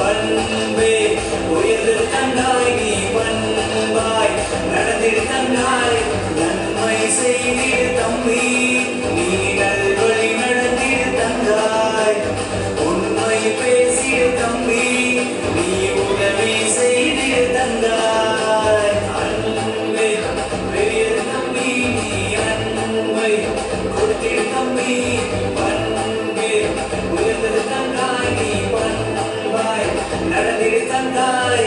பண்பே உயர்ந்து தந்தாய் நீ பண்பாய் நடந்திடு தந்தாய் நன்மை செய்திடு தம்பி நீ நல்வழி நடந்திடு தந்தாய் உண்மை பேசிடு தம்பி நீ உதவி செய்திடு தந்தாய் அன்பே பெரியது தம்பி நீ அன்பை கொடுத்திடு தம்பி பண்பே உயர்ந்தது தந்தாய் நீ பண்பாய் நடந்திடு தந்தாய்